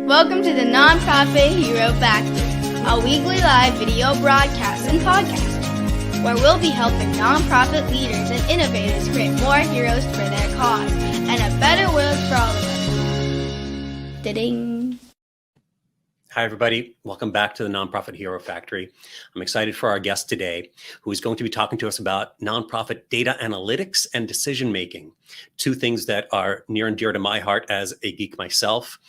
Welcome to the Nonprofit Hero Factory, a weekly live video broadcast and podcast, where we'll be helping nonprofit leaders and innovators create more heroes for their cause and a better world for all of us. Da-ding! Hi, everybody. Welcome back to the Nonprofit Hero Factory. I'm excited for our guest today, who is going to be talking to us about nonprofit data analytics and decision-making, two things that are near and dear to my heart as a geek myself.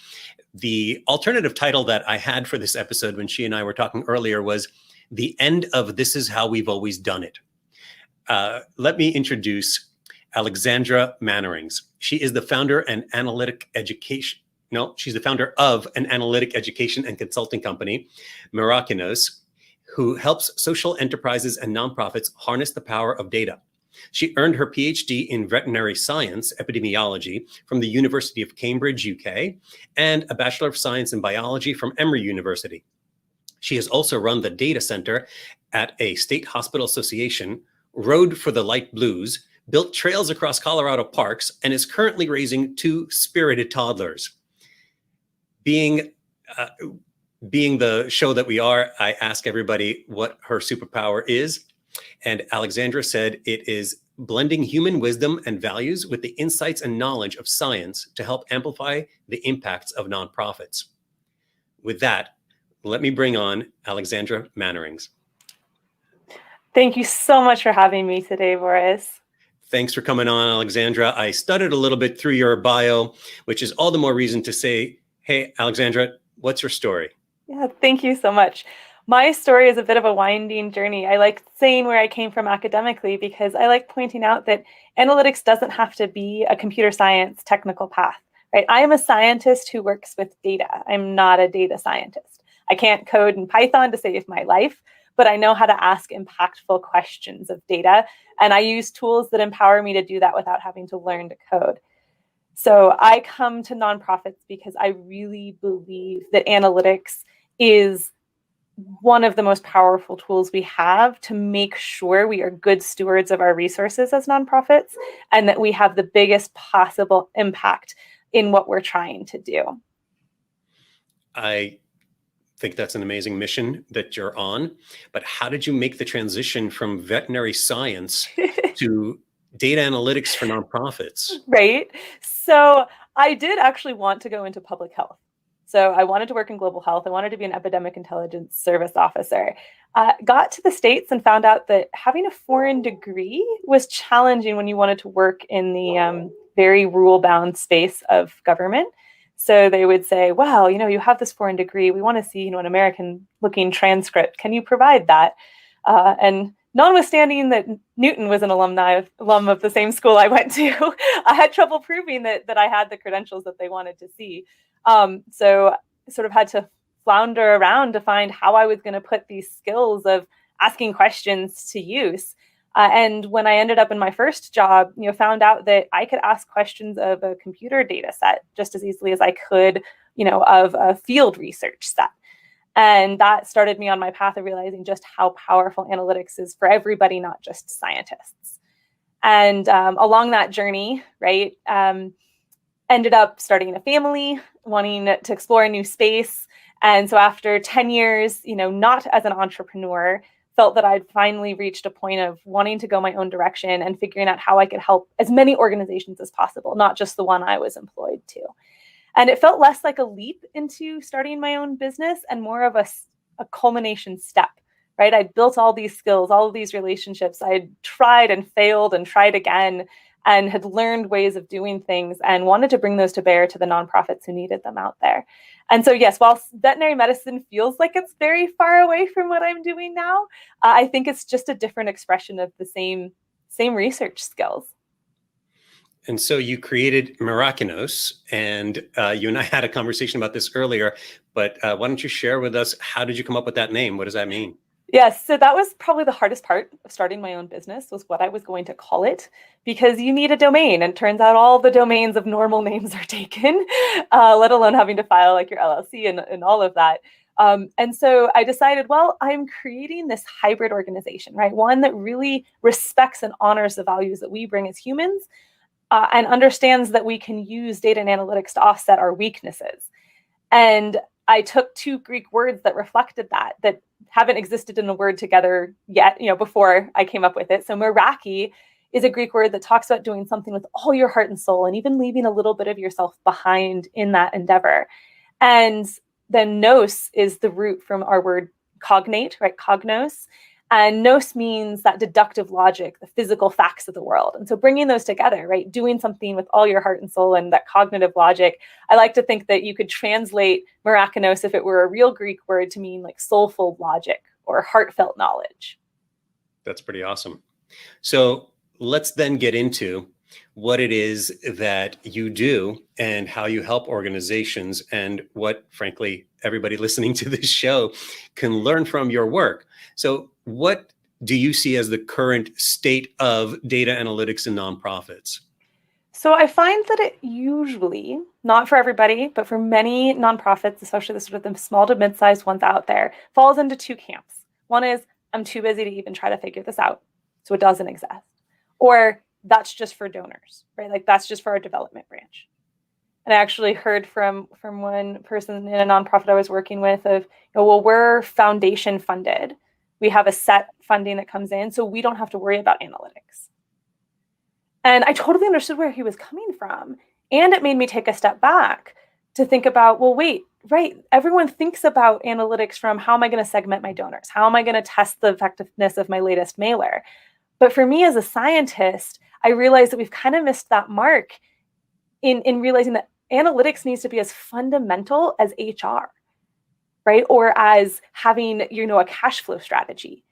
The alternative title that I had for this episode when she and I were talking earlier was The End of This Is How We've Always Done It. Let me introduce Alexandra Mannerings. She is the founder and she's the founder of an analytic education and consulting company, Mirakinos, who helps social enterprises and nonprofits harness the power of data. She earned her PhD in veterinary science, epidemiology, from the University of Cambridge, UK, and a Bachelor of Science in Biology from Emory University. She has also run the data center at a state hospital association, rode for the light blues, built trails across Colorado parks, and is currently raising two spirited toddlers. Being the show that we are, I ask everybody what her superpower is. And Alexandra said it is blending human wisdom and values with the insights and knowledge of science to help amplify the impacts of nonprofits. With that, let me bring on Alexandra Mannerings. Thank you so much for having me today, Boris. Thanks for coming on, Alexandra. I stuttered a little bit through your bio, which is all the more reason to say, hey, Alexandra, what's your story? Yeah, thank you so much. My story is a bit of a winding journey. I like saying where I came from academically because I like pointing out that analytics doesn't have to be a computer science technical path, right? I am a scientist who works with data. I'm not a data scientist. I can't code in Python to save my life, but I know how to ask impactful questions of data. And I use tools that empower me to do that without having to learn to code. So I come to nonprofits because I really believe that analytics is one of the most powerful tools we have to make sure we are good stewards of our resources as nonprofits and that we have the biggest possible impact in what we're trying to do. I think that's an amazing mission that you're on, but how did you make the transition from veterinary science to data analytics for nonprofits? Right. So I did actually want to go into public health. So I wanted to work in global health. I wanted to be an epidemic intelligence service officer. Got to the States and found out that having a foreign degree was challenging when you wanted to work in the very rule-bound space of government. So they would say, well, you have this foreign degree. We want to see, an American-looking transcript. Can you provide that? And notwithstanding that Newton was an alum of the same school I went to, I had trouble proving that I had the credentials that they wanted to see. So I sort of had to flounder around to find how I was going to put these skills of asking questions to use. And when I ended up in my first job, found out that I could ask questions of a computer data set just as easily as I could, of a field research set. And that started me on my path of realizing just how powerful analytics is for everybody, not just scientists. And along that journey, right, ended up starting a family, wanting to explore a new space. And so after 10 years, not as an entrepreneur, felt that I'd finally reached a point of wanting to go my own direction and figuring out how I could help as many organizations as possible, not just the one I was employed to. And it felt less like a leap into starting my own business and more of a culmination step, right? I'd built all these skills, all of these relationships. I'd tried and failed and tried again and had learned ways of doing things and wanted to bring those to bear to the nonprofits who needed them out there. And so, yes, while veterinary medicine feels like it's very far away from what I'm doing now, I think it's just a different expression of the same research skills. And so you created Mirakinos, and you and I had a conversation about this earlier, but why don't you share with us, how did you come up with that name? What does that mean? Yes, so that was probably the hardest part of starting my own business, was what I was going to call it, because you need a domain, and turns out all the domains of normal names are taken, let alone having to file like your LLC and all of that. And so I decided, well, I'm creating this hybrid organization, right? One that really respects and honors the values that we bring as humans, and understands that we can use data and analytics to offset our weaknesses. And I took two Greek words that reflected that haven't existed in a word together yet, before I came up with it. So meraki is a Greek word that talks about doing something with all your heart and soul and even leaving a little bit of yourself behind in that endeavor. And then nous is the root from our word cognate, right? Cognos. And nous means that deductive logic, the physical facts of the world. And so bringing those together, right? Doing something with all your heart and soul and that cognitive logic. I like to think that you could translate mirakinos, if it were a real Greek word, to mean like soulful logic or heartfelt knowledge. That's pretty awesome. So let's then get into what it is that you do and how you help organizations and what, frankly, everybody listening to this show can learn from your work. So what do you see as the current state of data analytics in nonprofits? So I find that it usually, not for everybody, but for many nonprofits, especially the sort of the small to mid-sized ones out there, falls into two camps. One is, I'm too busy to even try to figure this out, so it doesn't exist. Or that's just for donors, right? Like that's just for our development branch. And I actually heard from one person in a nonprofit I was working with of, well, we're foundation funded. We have a set funding that comes in, so we don't have to worry about analytics. And I totally understood where he was coming from. And it made me take a step back to think about, well, wait, right. Everyone thinks about analytics from how am I going to segment my donors? How am I going to test the effectiveness of my latest mailer? But for me as a scientist, I realized that we've kind of missed that mark in realizing that analytics needs to be as fundamental as HR, right? Or as having, a cash flow strategy.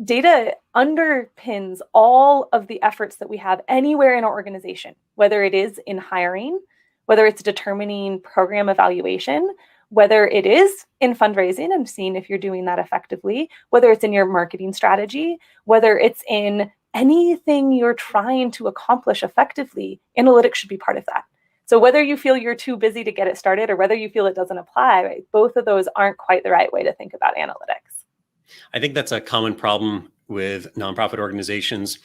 Data underpins all of the efforts that we have anywhere in our organization, whether it is in hiring, whether it's determining program evaluation, whether it is in fundraising and seeing if you're doing that effectively, whether it's in your marketing strategy, whether it's in anything you're trying to accomplish effectively, analytics should be part of that. So whether you feel you're too busy to get it started or whether you feel it doesn't apply, right, both of those aren't quite the right way to think about analytics. I think that's a common problem with nonprofit organizations,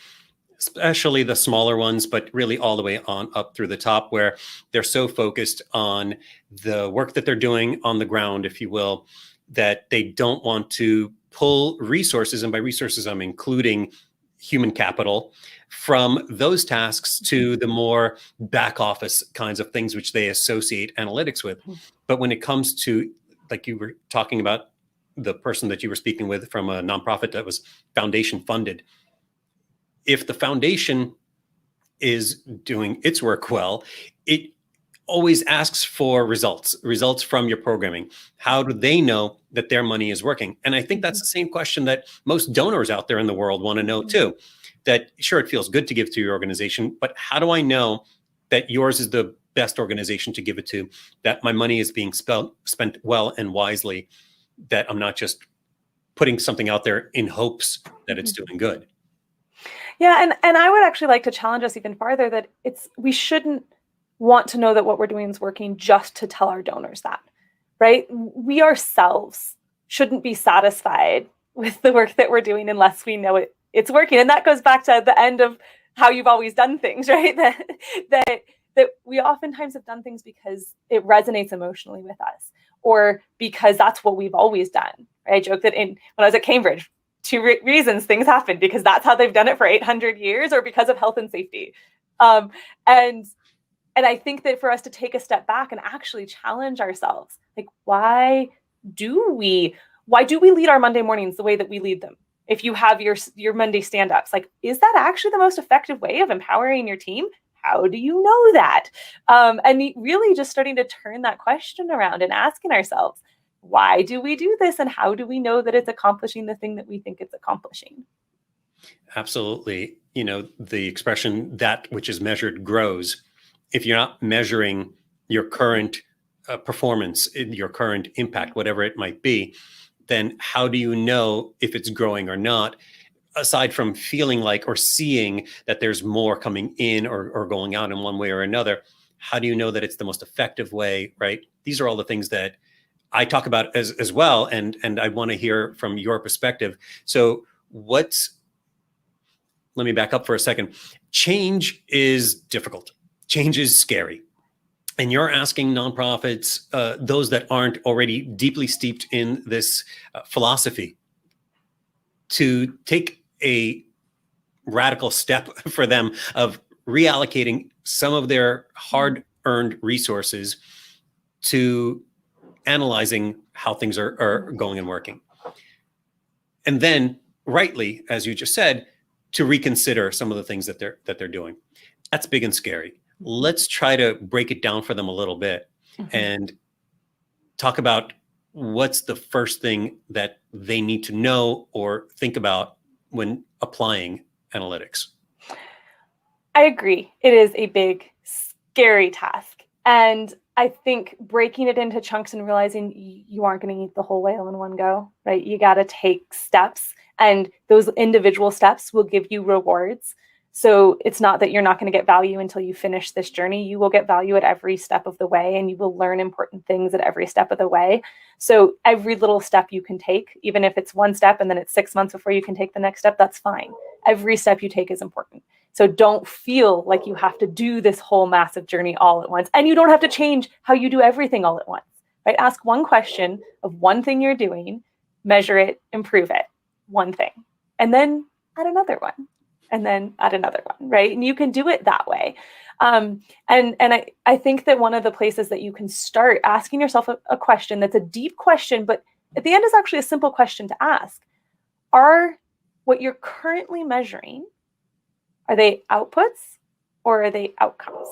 especially the smaller ones, but really all the way on up through the top, where they're so focused on the work that they're doing on the ground, if you will, that they don't want to pull resources, and by resources, I'm including human capital, from those tasks to the more back office kinds of things which they associate analytics with. But when it comes to, like you were talking about, the person that you were speaking with from a nonprofit that was foundation funded, if the foundation is doing its work well, it always asks for results from your programming. How do they know that their money is working? And I think that's the same question that most donors out there in the world want to know too. That sure, it feels good to give to your organization, but how do I know that yours is the best organization to give it to, that my money is being spent well and wisely, that I'm not just putting something out there in hopes that it's doing good? Yeah, and I would actually like to challenge us even farther that we shouldn't want to know that what we're doing is working just to tell our donors that, right? We ourselves shouldn't be satisfied with the work that we're doing unless we know it's working. And that goes back to the end of how you've always done things, right? That we oftentimes have done things because it resonates emotionally with us, or because that's what we've always done. Right? I joke that when I was at Cambridge, two reasons things happened: because that's how they've done it for 800 years, or because of health and safety. And I think that for us to take a step back and actually challenge ourselves, like, why do we lead our Monday mornings the way that we lead them? If you have your Monday stand-ups, like, is that actually the most effective way of empowering your team? How do you know that? And really just starting to turn that question around and asking ourselves, why do we do this? And how do we know that it's accomplishing the thing that we think it's accomplishing? Absolutely. The expression, that which is measured grows. If you're not measuring your current performance, your current impact, whatever it might be, then how do you know if it's growing or not? Aside from feeling like or seeing that there's more coming in or going out in one way or another, how do you know that it's the most effective way, right? These are all the things that I talk about as well. And I want to hear from your perspective. So let me back up for a second. Change is difficult. Change is scary. and you're asking nonprofits, those that aren't already deeply steeped in this philosophy, to take a radical step for them of reallocating some of their hard-earned resources to analyzing how things are going and working. And then, rightly, as you just said, to reconsider some of the things that they're doing. That's big and scary. Let's try to break it down for them a little bit and talk about what's the first thing that they need to know or think about when applying analytics. I agree. It is a big, scary task. And I think breaking it into chunks and realizing you aren't going to eat the whole whale in one go, right? You got to take steps, and those individual steps will give you rewards. So it's not that you're not going to get value until you finish this journey. You will get value at every step of the way, and you will learn important things at every step of the way. So every little step you can take, even if it's one step and then it's 6 months before you can take the next step, that's fine. Every step you take is important. So don't feel like you have to do this whole massive journey all at once. And you don't have to change how you do everything all at once, right? Ask one question of one thing you're doing, measure it, improve it, one thing, and then add another one, and then add another one, right? And you can do it that way. And I think that one of the places that you can start asking yourself a question that's a deep question, but at the end is actually a simple question to ask. Are what you're currently measuring, are they outputs or are they outcomes?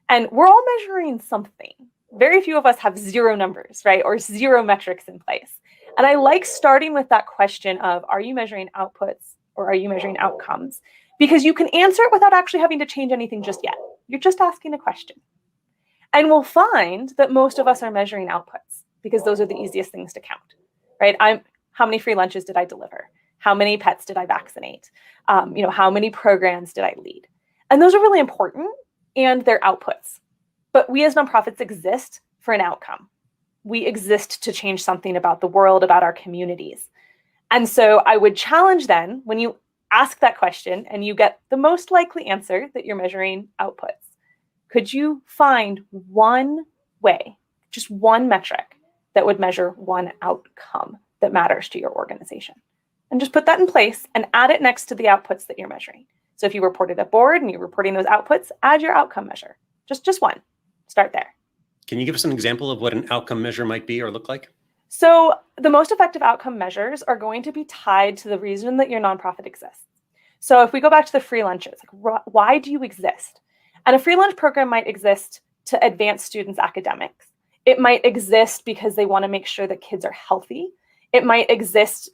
And we're all measuring something. Very few of us have zero numbers, right? Or zero metrics in place. And I like starting with that question of, are you measuring outputs or are you measuring outcomes? Because you can answer it without actually having to change anything just yet. You're just asking a question. And we'll find that most of us are measuring outputs because those are the easiest things to count, right? How many free lunches did I deliver? How many pets did I vaccinate? How many programs did I lead? And those are really important, and they're outputs. But we as nonprofits exist for an outcome. We exist to change something about the world, about our communities. And so I would challenge then, when you ask that question and you get the most likely answer that you're measuring outputs, could you find one way, just one metric that would measure one outcome that matters to your organization? And just put that in place and add it next to the outputs that you're measuring. So if you reported a board and you're reporting those outputs, add your outcome measure. Just one. Start there. Can you give us an example of what an outcome measure might be or look like? So the most effective outcome measures are going to be tied to the reason that your nonprofit exists. So if we go back to the free lunches, like, why do you exist? And a free lunch program might exist to advance students' academics. It might exist because they want to make sure that kids are healthy. It might exist,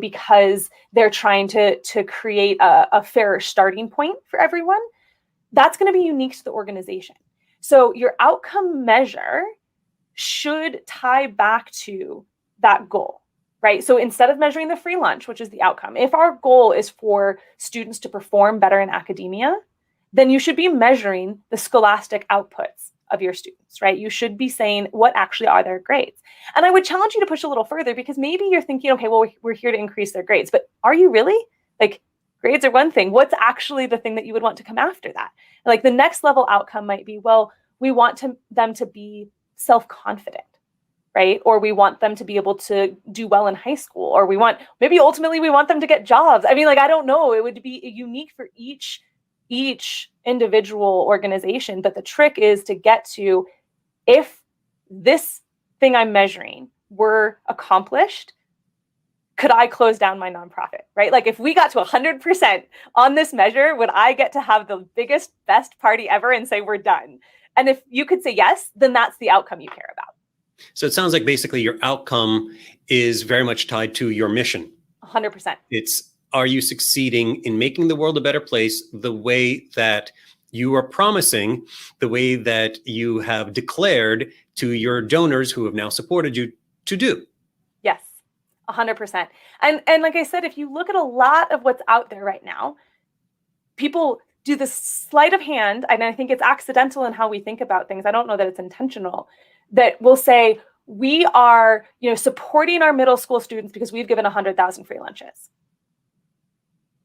because they're trying to create a fairer starting point for everyone. That's going to be unique to the organization. So your outcome measure should tie back to that goal, right? So instead of measuring the free lunch, which is the outcome, if our goal is for students to perform better in academia, then you should be measuring the scholastic outputs of your students, right? You should be saying, what actually are their grades? And I would challenge you to push a little further, because maybe you're thinking, okay, well, we're here to increase their grades, but are you really? Like, grades are one thing. What's actually the thing that you would want to come after that? Like, the next level outcome might be, well, we want them to be self-confident, right? Or we want them to be able to do well in high school, or maybe ultimately we want them to get jobs. I mean, like, I don't know. It would be unique for each individual organization. But the trick is to get to, if this thing I'm measuring were accomplished, could I close down my nonprofit, right? Like, if we got to 100% on this measure, would I get to have the biggest, best party ever and say we're done? And if you could say yes, then that's the outcome you care about. So it sounds like basically your outcome is very much tied to your mission. 100%. It's, are you succeeding in making the world a better place the way that you are promising, the way that you have declared to your donors who have now supported you to do? Yes, 100%. And like I said, if you look at a lot of what's out there right now, people do the sleight of hand, and I think it's accidental in how we think about things. I don't know that it's intentional, that we'll say, we are, supporting our middle school students because we've given 100,000 free lunches.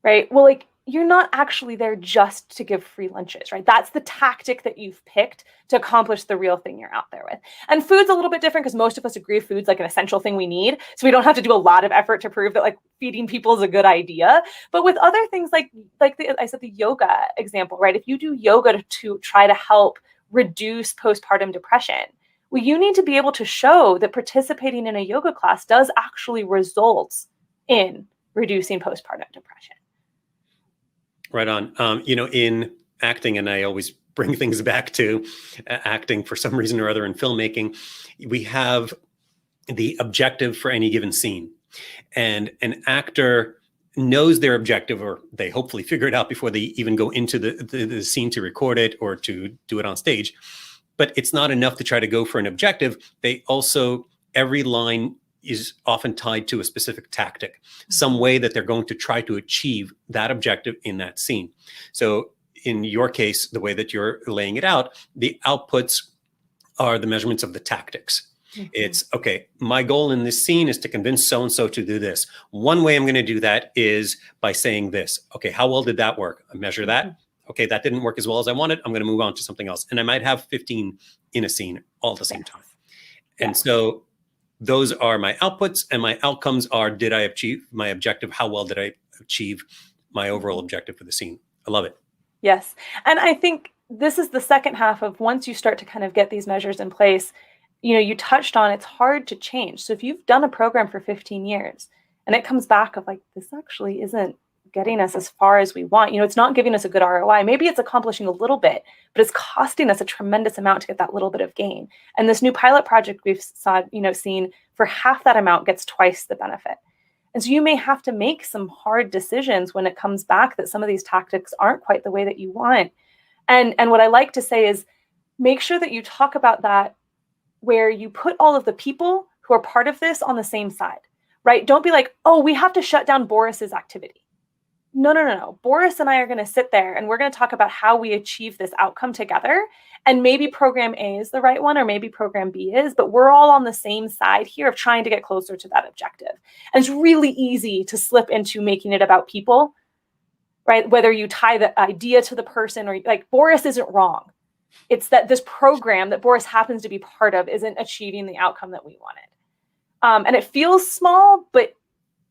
Right? Well, like, you're not actually there just to give free lunches, right? That's the tactic that you've picked to accomplish the real thing you're out there with. And food's a little bit different because most of us agree food's like an essential thing we need. So we don't have to do a lot of effort to prove that like feeding people is a good idea. But with other things I said, the yoga example, right? If you do yoga to try to help reduce postpartum depression, well, you need to be able to show that participating in a yoga class does actually result in reducing postpartum depression. Right on. In acting, and I always bring things back to acting for some reason or other in filmmaking, we have the objective for any given scene. And an actor knows their objective, or they hopefully figure it out before they even go into the scene to record it or to do it on stage. But it's not enough to try to go for an objective. They also, every line is often tied to a specific tactic, some way that they're going to try to achieve that objective in that scene. So in your case, the way that you're laying it out, the outputs are the measurements of the tactics. Mm-hmm. It's, okay, my goal in this scene is to convince so-and-so to do this. One way I'm going to do that is by saying this. Okay, how well did that work? I measure that. Okay, that didn't work as well as I wanted. I'm going to move on to something else. And I might have 15 in a scene all at the same time. And so those are my outputs, and my outcomes are, did I achieve my objective? How well did I achieve my overall objective for the scene? I love it. Yes. And I think this is the second half of, once you start to kind of get these measures in place, you touched on, it's hard to change. So if you've done a program for 15 years and it comes back of like, this actually isn't getting us as far as we want, it's not giving us a good ROI. Maybe it's accomplishing a little bit, but it's costing us a tremendous amount to get that little bit of gain. And this new pilot project we've seen for half that amount gets twice the benefit. And so you may have to make some hard decisions when it comes back that some of these tactics aren't quite the way that you want. And what I like to say is, make sure that you talk about that where you put all of the people who are part of this on the same side, right? Don't be like, oh, we have to shut down Boris's activity. No. Boris and I are going to sit there and we're going to talk about how we achieve this outcome together. And maybe program A is the right one, or maybe program B is, but we're all on the same side here of trying to get closer to that objective. And it's really easy to slip into making it about people, right? Whether you tie the idea to the person, or like, Boris isn't wrong. It's that this program that Boris happens to be part of isn't achieving the outcome that we wanted. And it feels small, but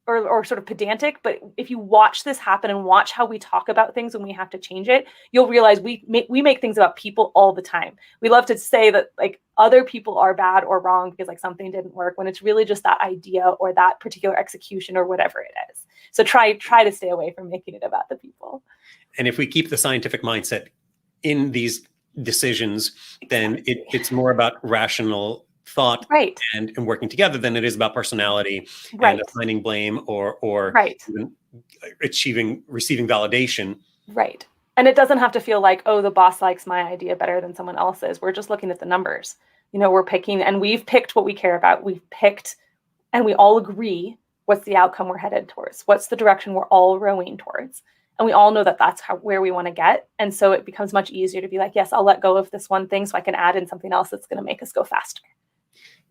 or sort of pedantic, but if you watch this happen and watch how we talk about things when we have to change it, you'll realize we make things about people all the time. We love to say that like other people are bad or wrong because like something didn't work, when it's really just that idea or that particular execution or whatever it is. So try to stay away from making it about the people. And if we keep the scientific mindset in these decisions, then it's more about rational thought, right, and working together than it is about personality, right, and assigning blame or right, receiving validation. Right. And it doesn't have to feel like, oh, the boss likes my idea better than someone else's. We're just looking at the numbers. We're picking, and we've picked what we care about. We've picked, and we all agree what's the outcome we're headed towards. What's the direction we're all rowing towards? And we all know that that's where we want to get. And so it becomes much easier to be like, yes, I'll let go of this one thing so I can add in something else that's going to make us go faster.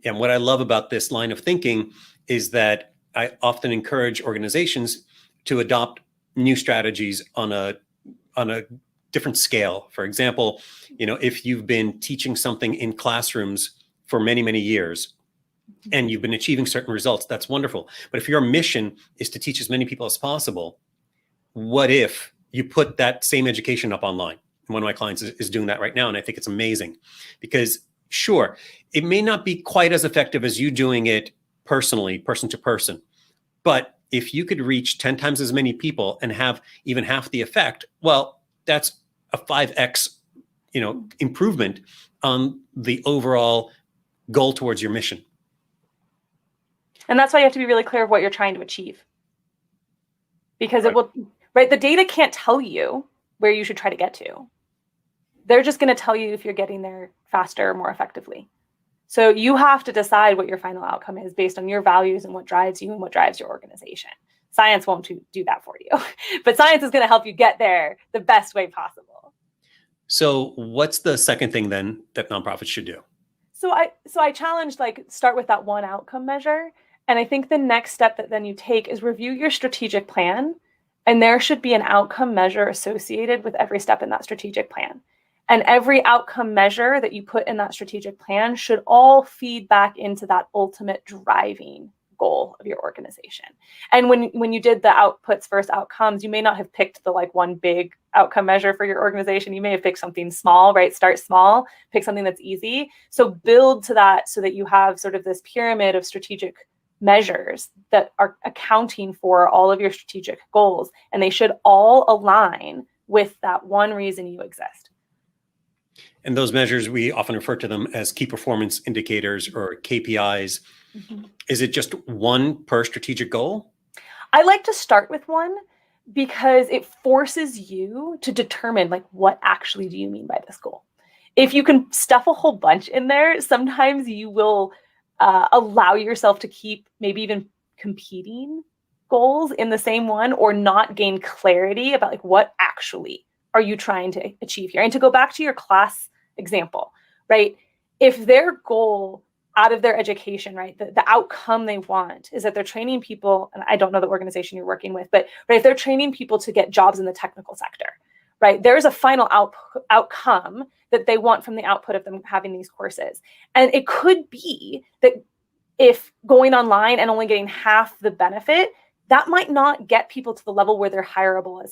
And what I love about this line of thinking is that I often encourage organizations to adopt new strategies on a different scale. For example, if you've been teaching something in classrooms for many, many years and you've been achieving certain results, that's wonderful. But if your mission is to teach as many people as possible, what if you put that same education up online? And one of my clients is doing that right now, and I think it's amazing because sure, it may not be quite as effective as you doing it personally, person to person. But if you could reach 10 times as many people and have even half the effect, well, that's a 5x, improvement on the overall goal towards your mission. And that's why you have to be really clear of what you're trying to achieve. Because it will, right? The data can't tell you where you should try to get to. They're just going to tell you if you're getting there faster or more effectively. So you have to decide what your final outcome is based on your values and what drives you and what drives your organization. Science won't do that for you, but science is going to help you get there the best way possible. So what's the second thing then that nonprofits should do? So I challenged, start with that one outcome measure. And I think the next step that then you take is review your strategic plan And there should be an outcome measure associated with every step in that strategic plan. And every outcome measure that you put in that strategic plan should all feed back into that ultimate driving goal of your organization. And when you did the outputs versus outcomes, you may not have picked the like one big outcome measure for your organization. You may have picked something small, right? Start small, pick something that's easy. So build to that so that you have sort of this pyramid of strategic measures that are accounting for all of your strategic goals. And they should all align with that one reason you exist. And those measures, we often refer to them as key performance indicators or KPIs. Mm-hmm. Is it just one per strategic goal? I like to start with one because it forces you to determine like, what actually do you mean by this goal? If you can stuff a whole bunch in there, sometimes you will allow yourself to keep maybe even competing goals in the same one, or not gain clarity about like, what actually are you trying to achieve here? And to go back to your class example, right? If their goal out of their education, right, the outcome they want is that they're training people, and I don't know the organization you're working with, but right, if they're training people to get jobs in the technical sector, right, there's a final outcome that they want from the output of them having these courses. And it could be that if going online and only getting half the benefit, that might not get people to the level where they're hireable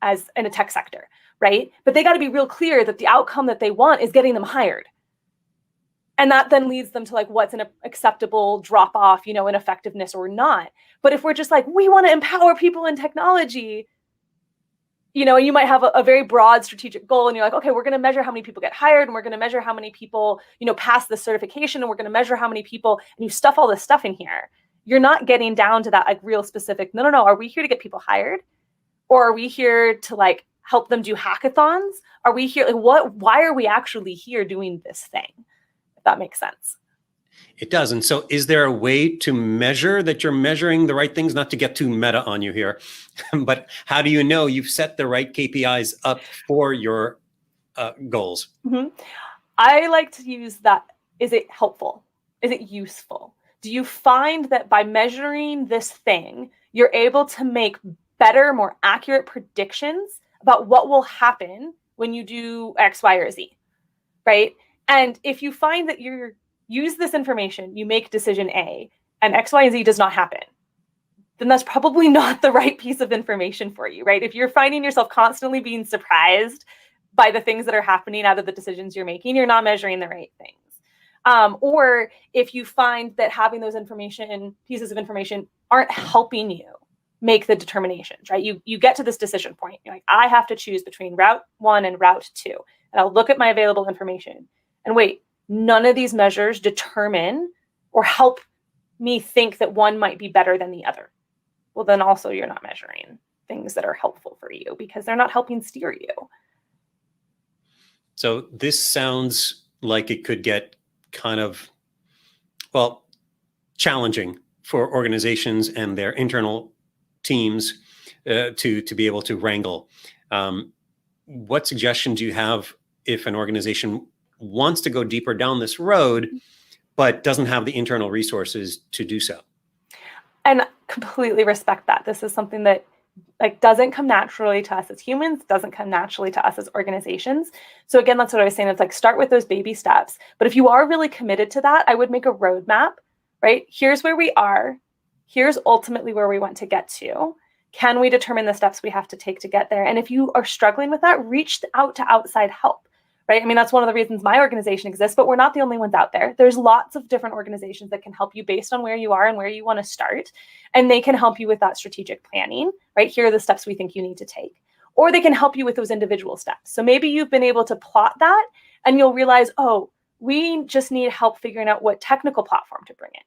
as in a tech sector, right? But they got to be real clear that the outcome that they want is getting them hired. And that then leads them to like, what's an acceptable drop off, in effectiveness or not. But if we're just like, we want to empower people in technology, you might have a very broad strategic goal and you're like, okay, we're going to measure how many people get hired and we're going to measure how many people, pass the certification, and we're going to measure how many people, and you stuff all this stuff in here. You're not getting down to that like real specific, no. Are we here to get people hired? Or are we here to like help them do hackathons? Are we here, like why are we actually here doing this thing? If that makes sense. It does. And so is there a way to measure that you're measuring the right things? Not to get too meta on you here, but how do you know you've set the right KPIs up for your goals? Mm-hmm. I like to use that. Is it helpful? Is it useful? Do you find that by measuring this thing, you're able to make better, more accurate predictions about what will happen when you do X, Y, or Z, right? And if you find that you use this information, you make decision A, and X, Y, and Z does not happen, then that's probably not the right piece of information for you, right? If you're finding yourself constantly being surprised by the things that are happening out of the decisions you're making, you're not measuring the right things. Or if you find that having those pieces of information aren't helping you make the determinations, right? You get to this decision point. You're like, I have to choose between route 1 and route 2. And I'll look at my available information. And wait, none of these measures determine or help me think that one might be better than the other. Well, then also you're not measuring things that are helpful for you because they're not helping steer you. So this sounds like it could get kind of, challenging for organizations and their internal teams to be able to wrangle. What suggestions do you have if an organization wants to go deeper down this road, but doesn't have the internal resources to do so? And completely respect that. This is something that doesn't come naturally to us as humans, doesn't come naturally to us as organizations. So again, that's what I was saying. It's start with those baby steps. But if you are really committed to that, I would make a roadmap, right? Here's where we are. Here's ultimately where we want to get to. Can we determine the steps we have to take to get there? And if you are struggling with that, reach out to outside help, right? I mean, that's one of the reasons my organization exists, but we're not the only ones out there. There's lots of different organizations that can help you based on where you are and where you want to start. And they can help you with that strategic planning, right? Here are the steps we think you need to take. Or they can help you with those individual steps. So maybe you've been able to plot that and you'll realize, oh, we just need help figuring out what technical platform to bring in.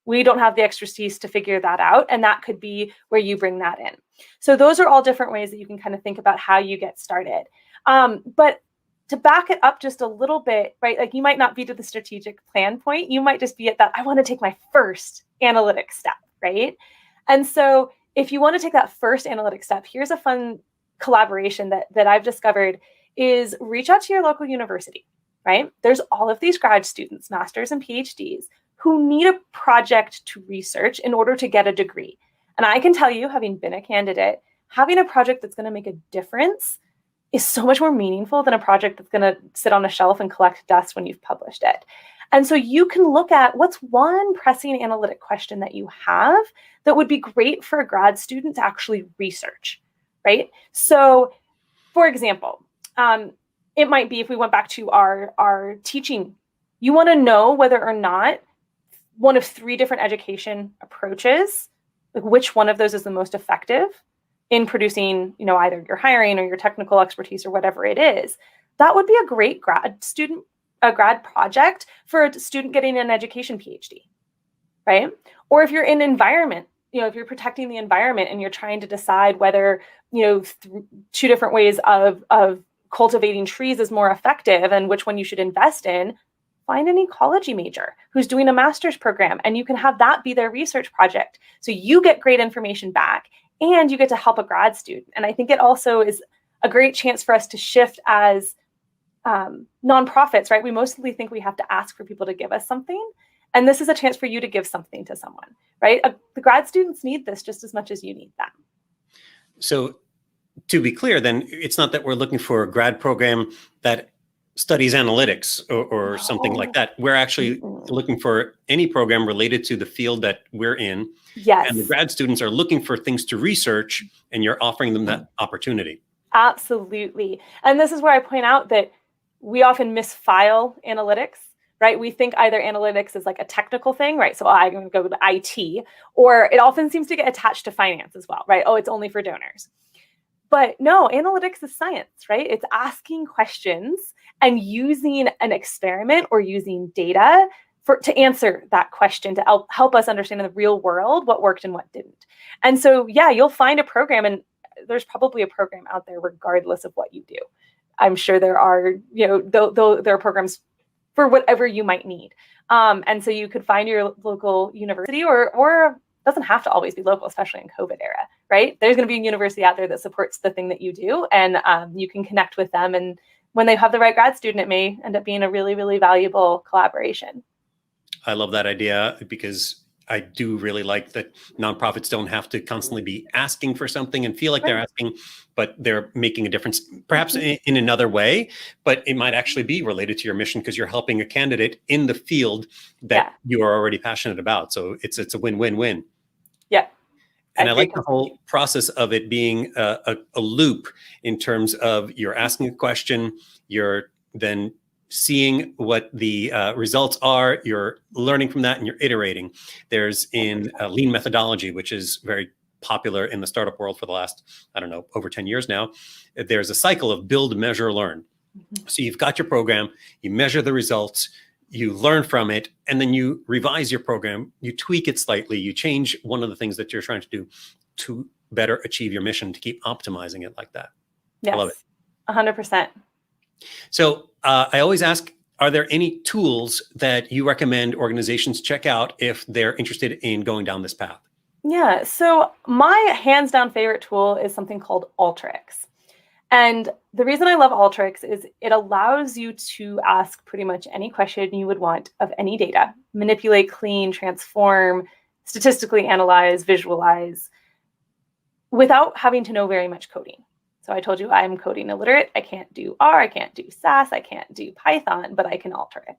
We don't have the expertise to figure that out. And that could be where you bring that in. So those are all different ways that you can kind of think about how you get started. But to back it up just a little bit, right? You might not be to the strategic plan point. You might just be at that, I want to take my first analytic step, right? And so if you want to take that first analytic step, here's a fun collaboration that I've discovered is reach out to your local university, right? There's all of these grad students, masters and PhDs, who need a project to research in order to get a degree. And I can tell you, having been a candidate, having a project that's going to make a difference is so much more meaningful than a project that's going to sit on a shelf and collect dust when you've published it. And so you can look at what's one pressing analytic question that you have that would be great for a grad student to actually research, right? So for example, it might be, if we went back to our teaching, you want to know whether or not one of 3 different education approaches, like which one of those is the most effective in producing, either your hiring or your technical expertise or whatever it is. That would be a great grad project for a student getting an education PhD, right? Or if you're in environment, if you're protecting the environment and you're trying to decide whether, 2 different ways of cultivating trees is more effective and which one you should invest in, find an ecology major who's doing a master's program, and you can have that be their research project. So you get great information back and you get to help a grad student. And I think it also is a great chance for us to shift as nonprofits, right? We mostly think we have to ask for people to give us something. And this is a chance for you to give something to someone, right? The grad students need this just as much as you need them. So to be clear, then it's not that we're looking for a grad program that studies analytics or something like that. We're actually looking for any program related to the field that we're in. Yes. And the grad students are looking for things to research, and you're offering them that opportunity. Absolutely. And this is where I point out that we often misfile analytics, right? We think either analytics is like a technical thing, right? So I'm going to go to IT, or it often seems to get attached to finance as well, right? Oh, it's only for donors. But no, analytics is science, right? It's asking questions and using an experiment or using data to answer that question, to help us understand in the real world what worked and what didn't. And so, yeah, you'll find a program, and there's probably a program out there regardless of what you do. I'm sure there are, there are programs for whatever you might need. And so you could find your local university, or doesn't have to always be local, especially in COVID era, right? There's going to be a university out there that supports the thing that you do, and you can connect with them. And when they have the right grad student, it may end up being a really, really valuable collaboration. I love that idea, because I do really like that nonprofits don't have to constantly be asking for something and feel like they're asking, but they're making a difference, perhaps in another way, but it might actually be related to your mission because you're helping a candidate in the field that you are already passionate about. So it's a win-win-win. Yeah. And I like the whole process of it being a loop in terms of you're asking a question, you're then seeing what the results are, you're learning from that, and you're iterating. There's in lean methodology, which is very popular in the startup world for the last, over 10 years now. There's a cycle of build, measure, learn. So you've got your program, you measure the results, you learn from it, and then you revise your program, you tweak it slightly, you change one of the things that you're trying to do to better achieve your mission, to keep optimizing it like that. Yes, I love it. 100%. So I always ask, are there any tools that you recommend organizations check out if they're interested in going down this path? Yeah, so my hands down favorite tool is something called Alteryx. And the reason I love Alteryx is it allows you to ask pretty much any question you would want of any data, manipulate, clean, transform, statistically analyze, visualize, without having to know very much coding. So I told you I'm coding illiterate. I can't do R, I can't do SAS, I can't do Python, but I can Alteryx.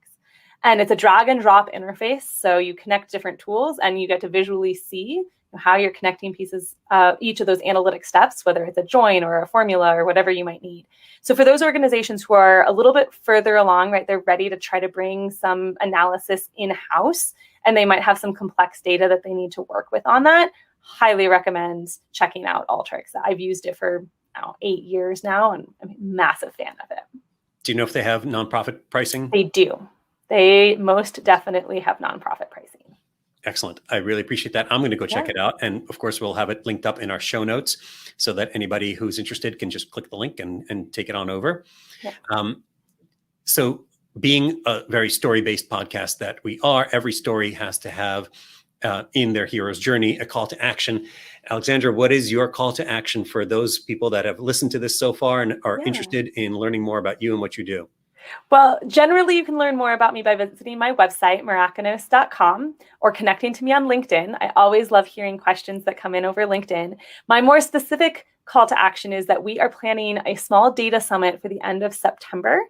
And it's a drag and drop interface. So you connect different tools and you get to visually see how you're connecting pieces, each of those analytic steps, whether it's a join or a formula or whatever you might need. So for those organizations who are a little bit further along, right, they're ready to try to bring some analysis in-house, and they might have some complex data that they need to work with on that, highly recommend checking out Alteryx. I've used it for 8 years now, and I'm a massive fan of it. Do you know if they have nonprofit pricing? They do. They most definitely have nonprofit pricing. Excellent. I really appreciate that. I'm going to go check it out. And of course, we'll have it linked up in our show notes so that anybody who's interested can just click the link and take it on over. Yeah. So being a very story-based podcast that we are, every story has to have in their hero's journey a call to action. Alexandra, what is your call to action for those people that have listened to this so far and are interested in learning more about you and what you do? Well, generally, you can learn more about me by visiting my website, mirakinos.com, or connecting to me on LinkedIn. I always love hearing questions that come in over LinkedIn. My more specific call to action is that we are planning a small data summit for the end of September.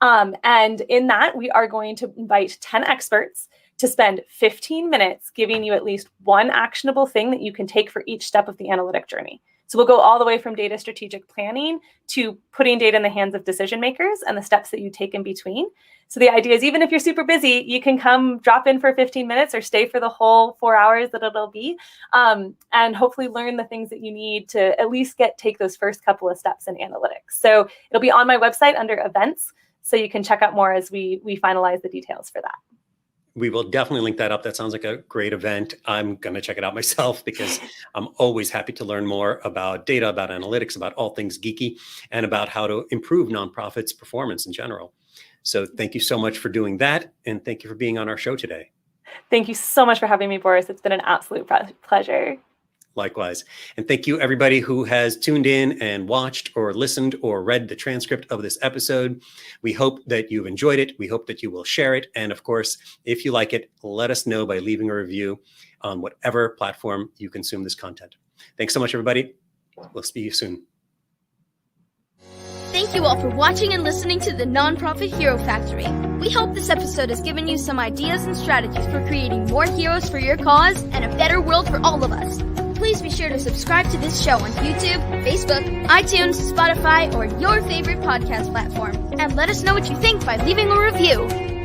And in that, we are going to invite 10 experts to spend 15 minutes giving you at least one actionable thing that you can take for each step of the analytic journey. So we'll go all the way from data strategic planning to putting data in the hands of decision makers and the steps that you take in between. So the idea is, even if you're super busy, you can come drop in for 15 minutes or stay for the whole 4 hours that it'll be, and hopefully learn the things that you need to at least take those first couple of steps in analytics. So it'll be on my website under events, so you can check out more as we finalize the details for that. We will definitely link that up. That sounds like a great event. I'm going to check it out myself because I'm always happy to learn more about data, about analytics, about all things geeky, and about how to improve nonprofits' performance in general. So thank you so much for doing that. And thank you for being on our show today. Thank you so much for having me, Boris. It's been an absolute pleasure. Likewise. And thank you, everybody who has tuned in and watched or listened or read the transcript of this episode. We hope that you've enjoyed it. We hope that you will share it. And of course, if you like it, let us know by leaving a review on whatever platform you consume this content. Thanks so much, everybody. We'll see you soon. Thank you all for watching and listening to the Nonprofit Hero Factory. We hope this episode has given you some ideas and strategies for creating more heroes for your cause and a better world for all of us. Please be sure to subscribe to this show on YouTube, Facebook, iTunes, Spotify, or your favorite podcast platform. And let us know what you think by leaving a review.